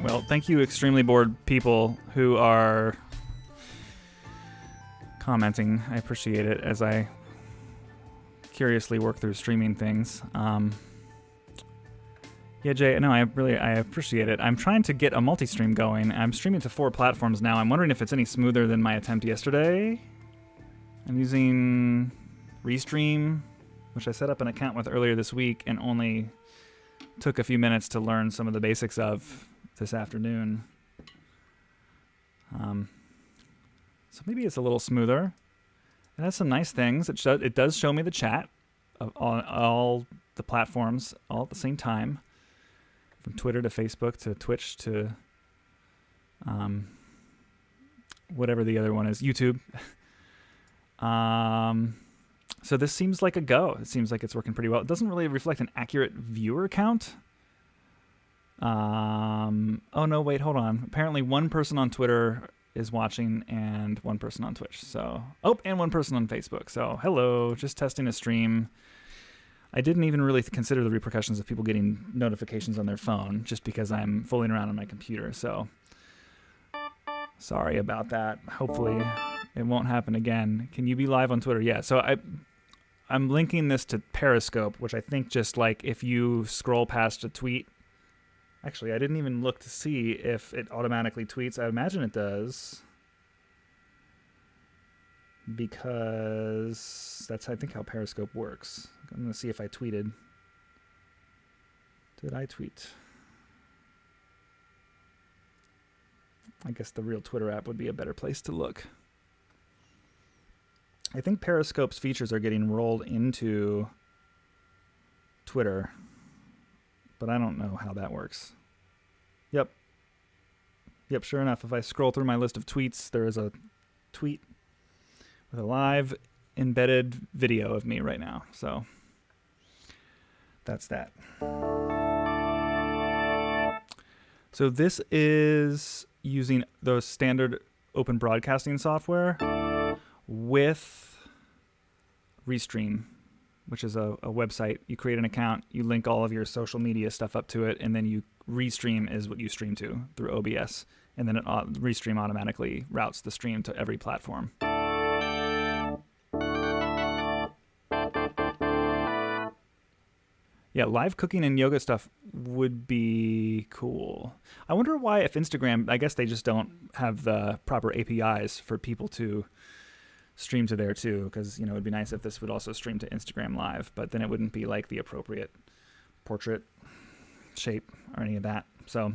Well, thank you, extremely bored people who are commenting. I appreciate it as I curiously work through streaming things. Yeah, Jay, no, I appreciate it. I'm trying to get a multi-stream going. I'm streaming to 4 platforms now. I'm wondering if it's any smoother than my attempt yesterday. I'm using Restream, which I set up an account with earlier this week and only took a few minutes to learn some of the basics of this afternoon. So maybe it's a little smoother. It has some nice things. It does show me the chat of all the platforms all at the same time, from Twitter to Facebook to Twitch to whatever the other one is, YouTube. So this seems like a go. It seems like it's working pretty well. It doesn't really reflect an accurate viewer count. Oh no, wait, hold on. Apparently one person on Twitter is watching and one person on Twitch. So, and one person on Facebook. So, hello, just testing a stream. I didn't even really consider the repercussions of people getting notifications on their phone just because I'm fooling around on my computer. So, sorry about that. Hopefully it won't happen again. Can you be live on Twitter? Yeah, so I'm linking this to Periscope, which I think just like if you scroll past a tweet. Actually, I didn't even look to see if it automatically tweets. I imagine it does. because that's, I think, how Periscope works. I'm going to see if I tweeted. Did I tweet? I guess the real Twitter app would be a better place to look. I think Periscope's features are getting rolled into Twitter, but I don't know how that works. Yep, sure enough, if I scroll through my list of tweets, there is a tweet with a live embedded video of me right now. So that's that. So this is using the standard open broadcasting software with Restream, which is a website. You create an account, you link all of your social media stuff up to it, and then Restream is what you stream to through OBS. And then Restream automatically routes the stream to every platform. Yeah, live cooking and yoga stuff would be cool. I wonder why, if Instagram, I guess they just don't have the proper APIs for people to stream to there too, because, it would be nice if this would also stream to Instagram Live, but then it wouldn't be like the appropriate portrait shape or any of that. So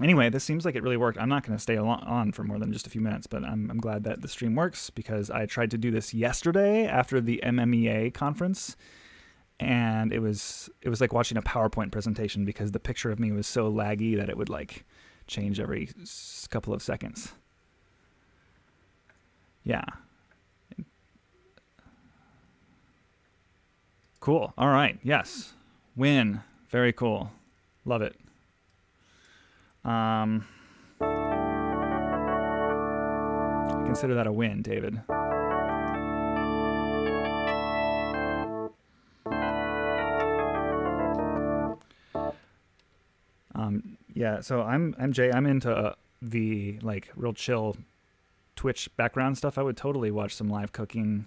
anyway, this seems like it really worked. I'm not going to stay on for more than just a few minutes, but I'm glad that the stream works, because I tried to do this yesterday after the MMEA conference, and it was like watching a PowerPoint presentation, because the picture of me was so laggy that it would like change every couple of seconds. Yeah. Cool. All right. Yes. Win. Very cool. Love it. I consider that a win, David. Yeah, so I'm Jay. I'm into the like real chill Twitch background stuff. I would totally watch some live cooking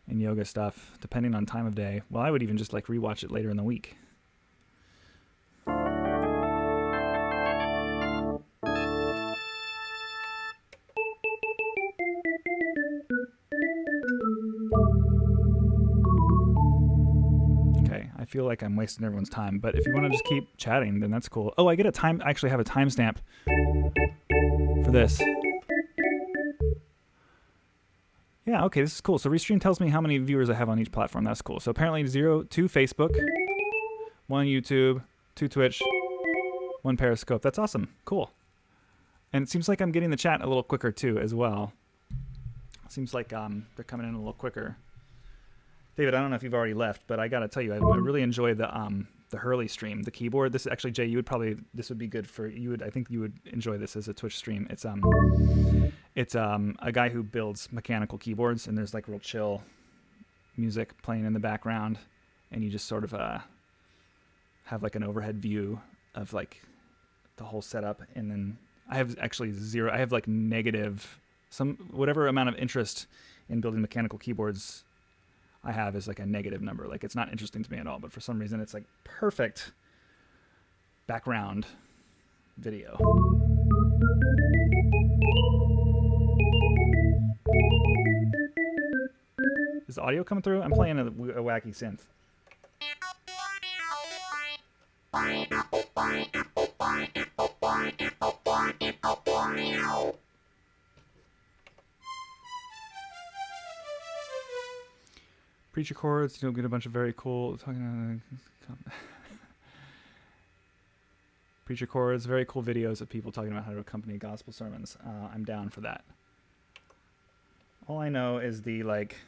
and yoga stuff, depending on time of day. Well, I would even just like rewatch it later in the week. Okay, I feel like I'm wasting everyone's time, but if you want to just keep chatting, then that's cool. Oh, I actually have a timestamp for this. Yeah, okay, this is cool. So Restream tells me how many viewers I have on each platform. That's cool. So apparently 2 Facebook, 1 YouTube, 2 Twitch, 1 Periscope. That's awesome. Cool. And it seems like I'm getting the chat a little quicker too as well. Seems like they're coming in a little quicker. David, I don't know if you've already left, but I got to tell you, I really enjoy the Hurley stream, the keyboard. This is actually, Jay, this would be good for you. I think you would enjoy this as a Twitch stream. It's a guy who builds mechanical keyboards, and there's like real chill music playing in the background, and you just sort of have like an overhead view of like the whole setup. And then I have actually I have like negative, whatever amount of interest in building mechanical keyboards I have is like a negative number. Like it's not interesting to me at all, but for some reason it's like perfect background video. Is the audio coming through? I'm playing a wacky synth. Preacher chords, you'll get a bunch of very cool preacher chords, very cool videos of people talking about how to accompany gospel sermons. I'm down for that. All I know is the like,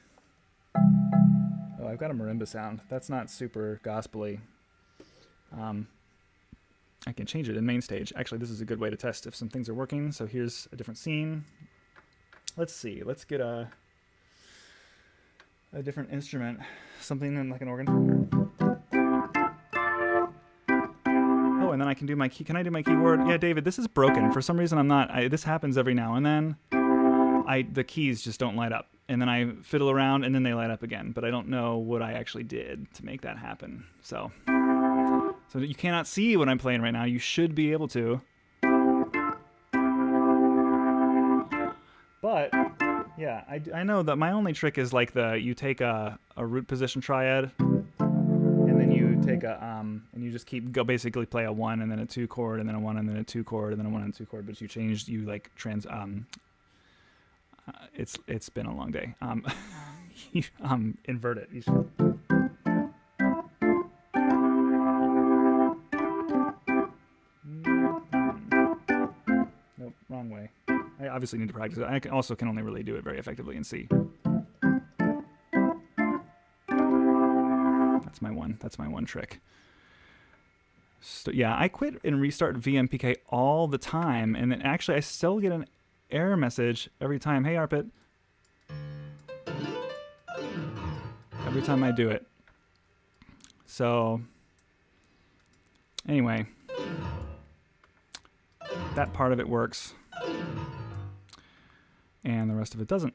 oh, I've got a marimba sound. That's not super gospel-y. I can change it in main stage. Actually, this is a good way to test if some things are working. So here's a different scene. Let's see. Let's get a different instrument, something in like an organ. Oh, and then I can do my key. Can I do my keyboard? Yeah, David, this is broken. For some reason, I'm not. This happens every now and then. The keys just don't light up, and then I fiddle around, and then they light up again. But I don't know what I actually did to make that happen. So you cannot see what I'm playing right now. You should be able to. But Yeah, I know that my only trick is like you take a root position triad, and then you take and you just basically play a 1 and then a 2 chord and then a 1 and then a 2 chord and then a 1 and a 2 chord, but you like it's been a long day. You, invert it. Nope, wrong way. I obviously need to practice it. I can only really do it very effectively in C. That's my one trick. So yeah, I quit and restart VMPK all the time, and then actually I still get an error message every time. Hey Arpit. Every time I do it. So anyway, that part of it works, and the rest of it doesn't.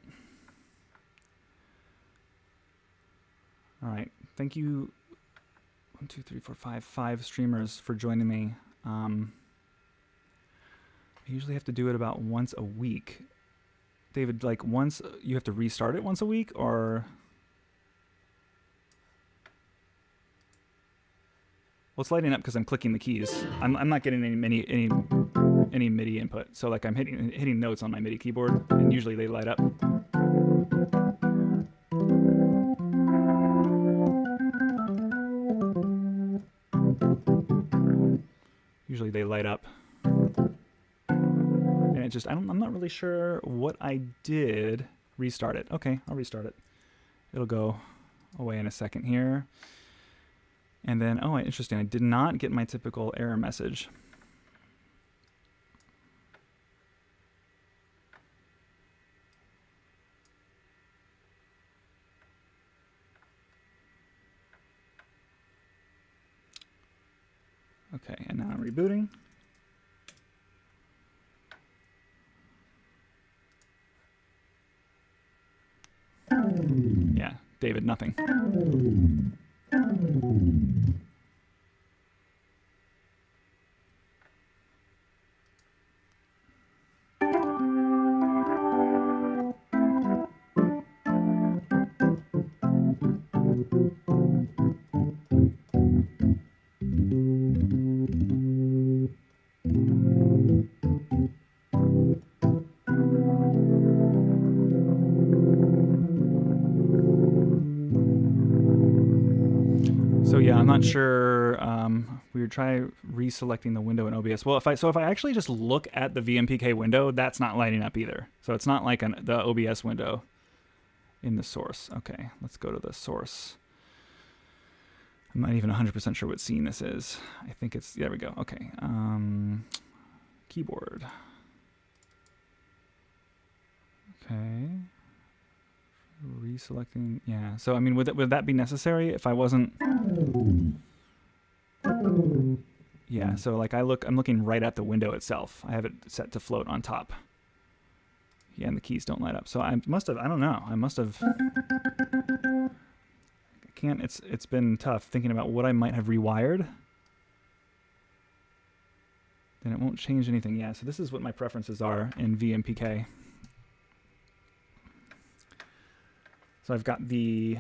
All right, thank you. 1, 2, 3, 4, 5 streamers for joining me. I usually have to do it about once a week. David, like once you have to restart it once a week, or well, it's lighting up because I'm clicking the keys. I'm not getting any MIDI input. So like I'm hitting notes on my MIDI keyboard, and usually they light up. Usually they light up. And it just, I'm not really sure what I did. Restart it. Okay, I'll restart it. It'll go away in a second here. And then, oh, interesting. I did not get my typical error message. Okay, and now I'm rebooting. Yeah, David, nothing. So yeah, I'm not sure. We would try reselecting the window in OBS. Well, if I actually just look at the VMPK window, that's not lighting up either. So it's not like the OBS window in the source. Okay, let's go to the source. I'm not even 100% sure what scene this is. I think it's, there we go. Okay, keyboard. Okay. Reselecting, yeah. So I mean, would that be necessary if I wasn't? Yeah. So like I'm looking right at the window itself. I have it set to float on top. Yeah, and the keys don't light up. So I must have. I don't know. I must have. I can't. It's been tough thinking about what I might have rewired. Then it won't change anything. Yeah. So this is what my preferences are in VMPK. So I've got the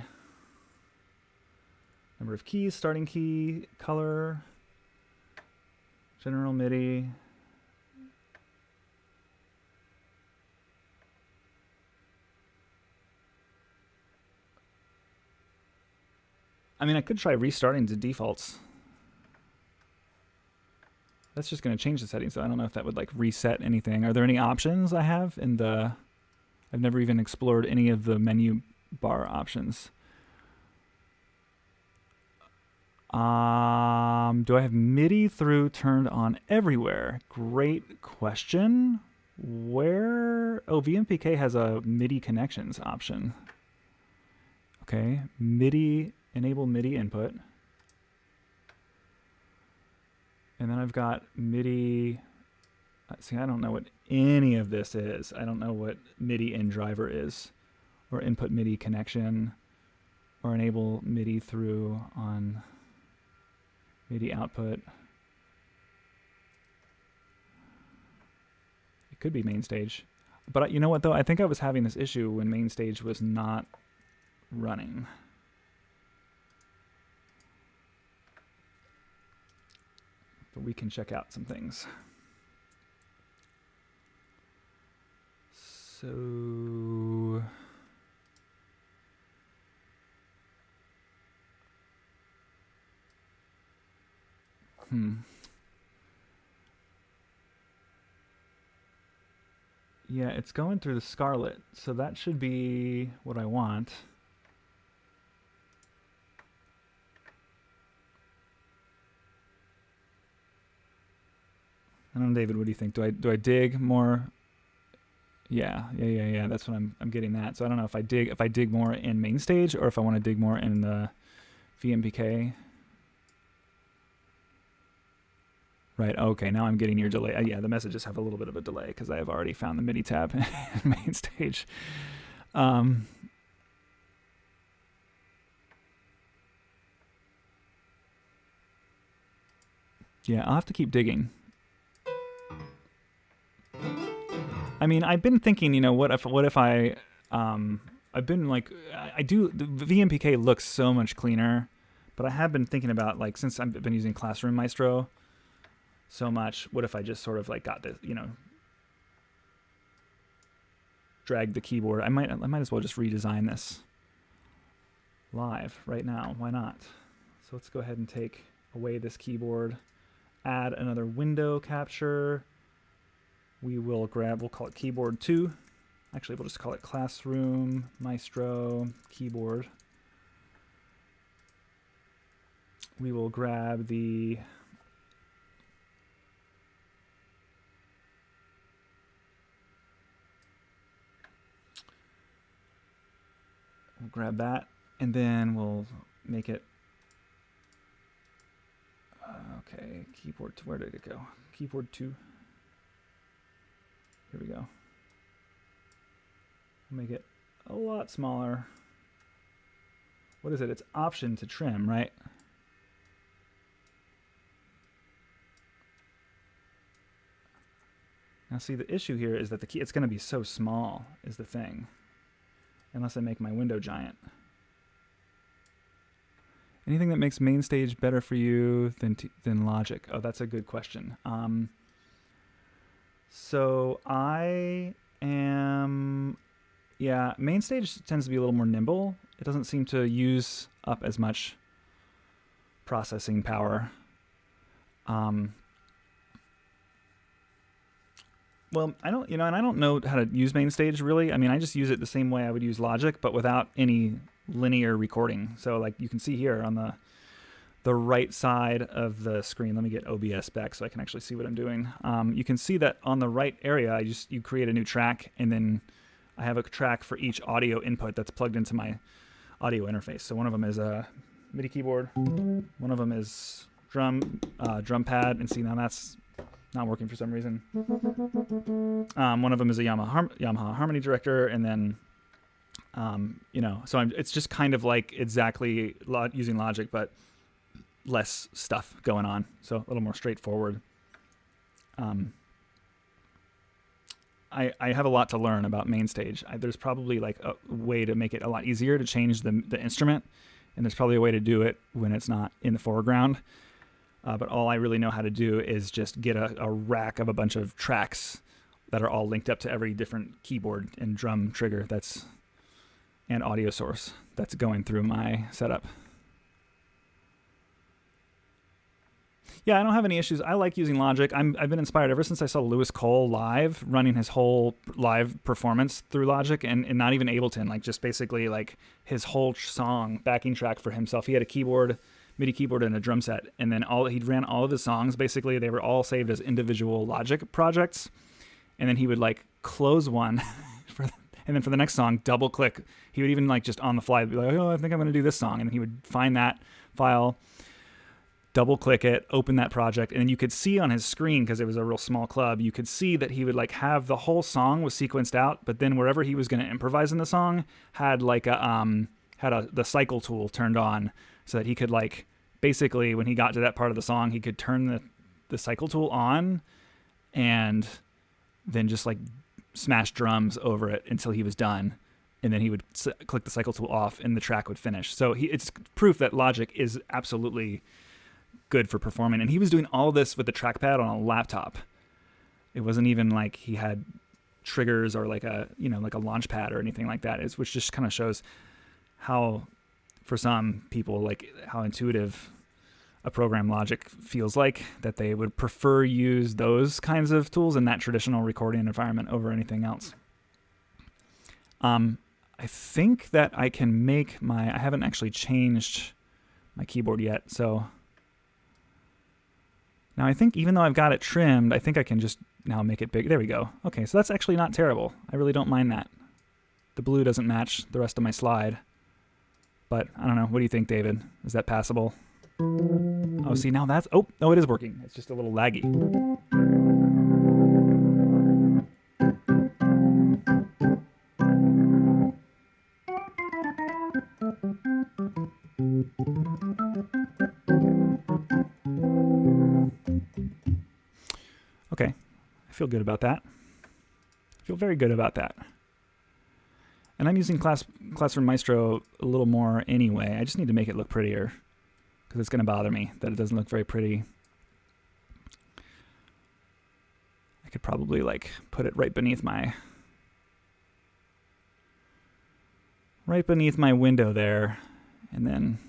number of keys, starting key, color, general MIDI. I mean, I could try restarting to defaults. That's just going to change the settings, so I don't know if that would like reset anything. Are there any options I have in the... I've never even explored any of the menu bar options. Do I have MIDI through turned on everywhere? Great question. Where? Oh, VMPK has a MIDI connections option. Okay, MIDI, enable MIDI input. And then I've got MIDI. See, I don't know what any of this is. I don't know what MIDI in driver is, or input MIDI connection, or enable MIDI through on MIDI output. It could be main stage. But you know what, though? I think I was having this issue when main stage was not running. But we can check out some things. So... Yeah, it's going through the Scarlet, so that should be what I want. I don't know, David, what do you think? Do I dig more? Yeah. That's what I'm getting that. So I don't know if I dig more in main stage or if I want to dig more in the VMPK. Right, okay, now I'm getting your delay. Yeah, the messages have a little bit of a delay because I have already found the MIDI tab in main stage. Yeah, I'll have to keep digging. I mean, I've been thinking, you know, what if I, I've been like, the VMPK looks so much cleaner, but I have been thinking about, like, since I've been using Classroom Maestro so much, what if I just sort of like got this, you know, drag the keyboard. I might as well just redesign this live right now. Why not? So let's go ahead and take away this keyboard, add another window capture. We'll call it keyboard 2. Actually, we'll just call it Classroom Maestro keyboard. We will grab the grab that, and then we'll make it okay, keyboard, where did it go? Keyboard 2. Here we go. Make it a lot smaller. What is it? It's option to trim, right? Now see, the issue here is that the key, it's going to be so small is the thing. Unless I make my window giant. Anything that makes main stage better for you than Logic? Oh, that's a good question. So I am, yeah, main stage tends to be a little more nimble. It doesn't seem to use up as much processing power. Well, I don't know how to use main stage really. I mean, I just use it the same way I would use Logic, but without any linear recording. So like you can see here on the right side of the screen, let me get OBS back so I can actually see what I'm doing. You can see that on the right area, you create a new track, and then I have a track for each audio input that's plugged into my audio interface. So one of them is a MIDI keyboard, one of them is drum pad, and see now that's not working for some reason. One of them is a Yamaha Harmony Director, and then, you know, so it's just kind of like exactly using Logic, but less stuff going on, so a little more straightforward. I have a lot to learn about main stage. There's probably like a way to make it a lot easier to change the instrument, and there's probably a way to do it when it's not in the foreground. But all I really know how to do is just get a rack of a bunch of tracks that are all linked up to every different keyboard and drum trigger and audio source that's going through my setup. Yeah, I don't have any issues. I like using Logic. I've been inspired ever since I saw Lewis Cole live, running his whole live performance through Logic, and not even Ableton, like just basically like his whole song backing track for himself. He had a keyboard, MIDI keyboard, and a drum set, and then he ran all of his songs. Basically, they were all saved as individual Logic projects, and then he would like close one, and then for the next song, double click. He would even like just on the fly be like, "Oh, I think I'm going to do this song," and then he would find that file, double click it, open that project, and then you could see on his screen, because it was a real small club, you could see that he would like have the whole song was sequenced out, but then wherever he was going to improvise in the song had like the cycle tool turned on, so that he could like basically when he got to that part of the song, he could turn the cycle tool on and then just like smash drums over it until he was done, and then he would click the cycle tool off and the track would finish. So it's proof that Logic is absolutely good for performing. And he was doing all this with the trackpad on a laptop. It wasn't even like he had triggers or like a launch pad or anything like that, which just kind of shows how, for some people, like how intuitive a program Logic feels like, that they would prefer use those kinds of tools in that traditional recording environment over anything else. I think that I can make I haven't actually changed my keyboard yet, so now I think even though I've got it trimmed, I think I can just now make it big. There we go. Okay, so that's actually not terrible. I really don't mind that. The blue doesn't match the rest of my slide, but I don't know. What do you think, David? Is that passable? Oh, see, now that's... Oh, no, it is working. It's just a little laggy. Okay, I feel good about that. I feel very good about that. And I'm using Classroom Maestro a little more anyway. I just need to make it look prettier, because it's going to bother me that it doesn't look very pretty. I could probably like put it right beneath my window there, and then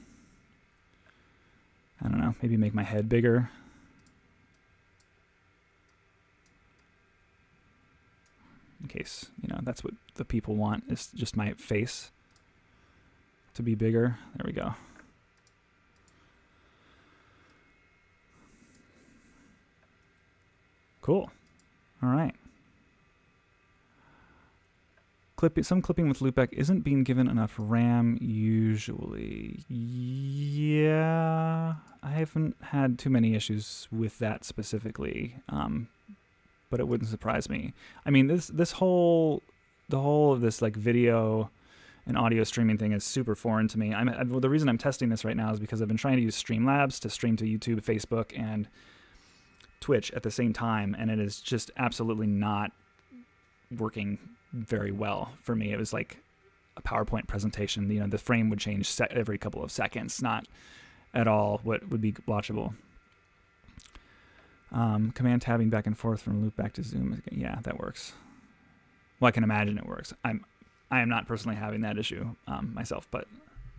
I don't know, maybe make my head bigger. In case, that's what the people want, is just my face to be bigger. There we go. Cool. All right. Some clipping with loopback isn't being given enough RAM usually. Yeah, I haven't had too many issues with that specifically, but it wouldn't surprise me. I mean, the whole of this like video and audio streaming thing is super foreign to me. The reason I'm testing this right now is because I've been trying to use Streamlabs to stream to YouTube, Facebook, and Twitch at the same time, and it is just absolutely not working very well for me. It was like a PowerPoint presentation. The frame would change every couple of seconds, not at all what would be watchable. Command tabbing back and forth from loop back to zoom. Yeah, that works. Well, I can imagine it works. I am not personally having that issue myself, but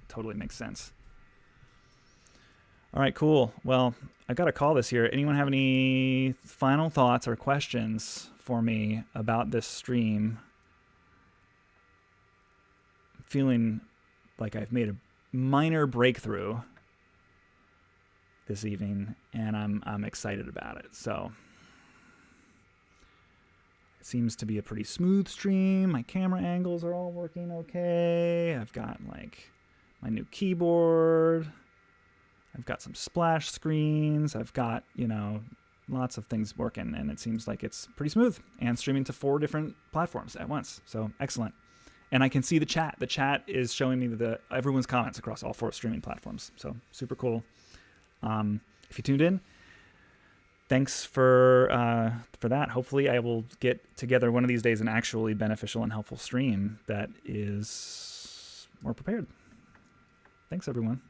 totally makes sense. All right, cool. Well, I've got to call this here. Anyone have any final thoughts or questions for me about this stream? I'm feeling like I've made a minor breakthrough this evening, and I'm excited about it. So it seems to be a pretty smooth stream. My camera angles are all working okay. I've got like my new keyboard. I've got some splash screens. I've got, lots of things working, and it seems like it's pretty smooth and streaming to 4 different platforms at once. So excellent. And I can see the chat. The chat is showing me everyone's comments across all 4 streaming platforms. So super cool. If you tuned in, thanks for that. Hopefully I will get together one of these days an actually beneficial and helpful stream that is more prepared. Thanks, everyone.